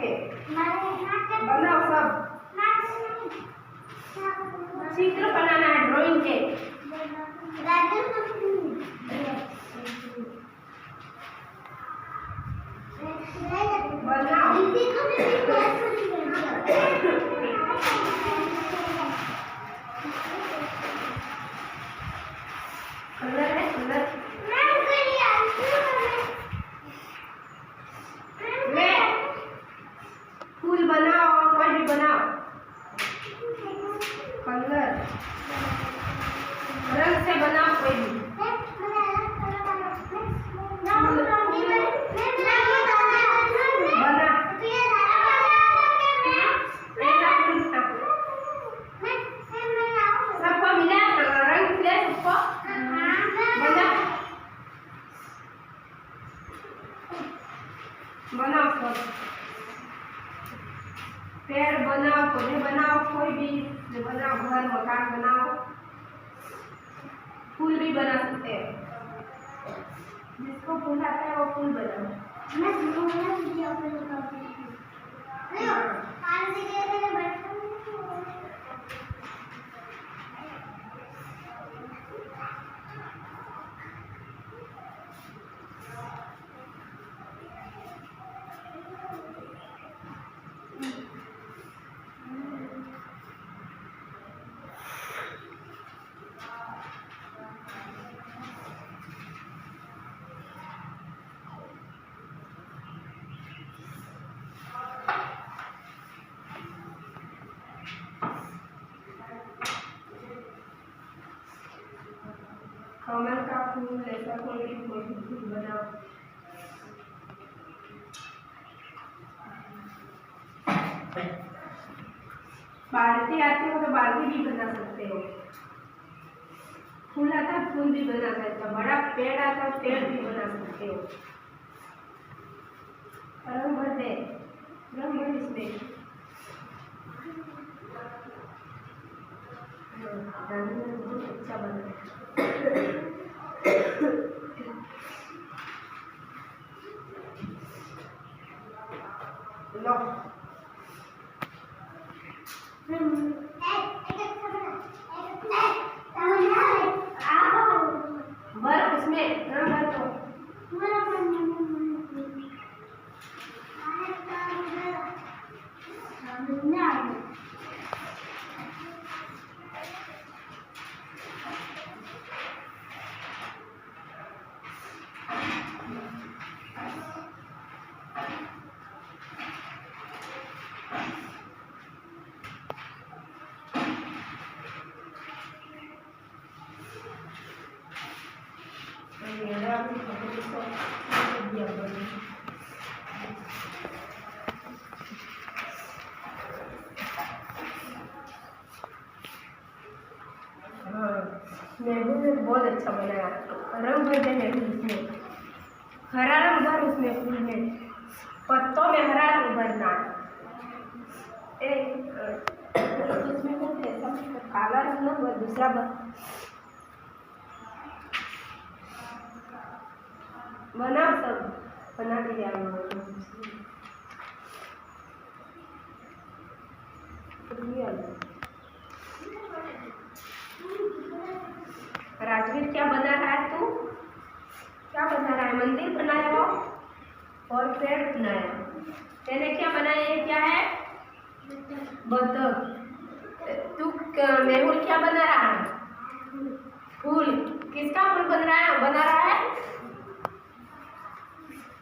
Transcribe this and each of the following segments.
उसमें बनाओ सब। चित्र बनाना है, ड्राइंग के। बनाओ कलर है, कलर फूल बनाओ, कोई भी बनाओ। कलर रंग से बनाओ कोई भी। सबको मिला रंग मिले सबको। बनाओ सब, पेड़ बनाओ, पौधे बनाओ, कोई भी बनाओ, घर मकान बनाओ, फूल भी बना सकते हैं। जिसको फूल आता है वो फूल बनाओ। कमल का फूल, ऐसा कोई भी फूल बनाओ। बाल्टी आती हो तो बाल्टी भी बना सकते हो। फूल आता है, फूल भी बना सकते हो। बड़ा पेड़ आता है, पेड़ भी बना सकते हो। रंग भर दे, रंग भर इसमें। बहुत अच्छा बना है। लो भर इसमें, रंग भर दो। मेहू ने बहुत अच्छा बनाया। रंग भर दे मेहू इसमें, हरा रंग भर उसमें, फूल में, पत्तों में हरा रंग भरना। उसमें कुछ ऐसा काला रंग न भर, दूसरा भर। बना सब, बना दिया राजवीर, क्या बना रहा है तू? क्या बना रहा है? मंदिर बनाया हो और पेड़ बनाया। तेने क्या बनाया? ये क्या है? बतख। तू मेहुल क्या बना रहा है? फूल। किसका फूल बन रहा है? बना रहा है?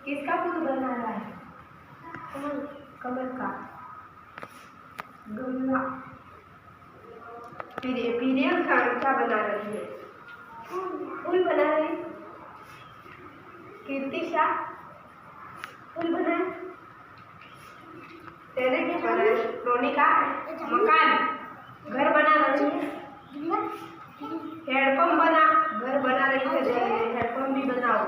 किसका फूल बना रहा है? कमल, कमल का। गमला। पीरियल का क्या बना रही है? फूल बना रही। कीर्तिशा फूल बनाए। तेरे क्या बना है? रोनिका मकान, घर बना रही है। हैंडपंप बना, घर बना रही है। हैंडपंप भी बनाओ।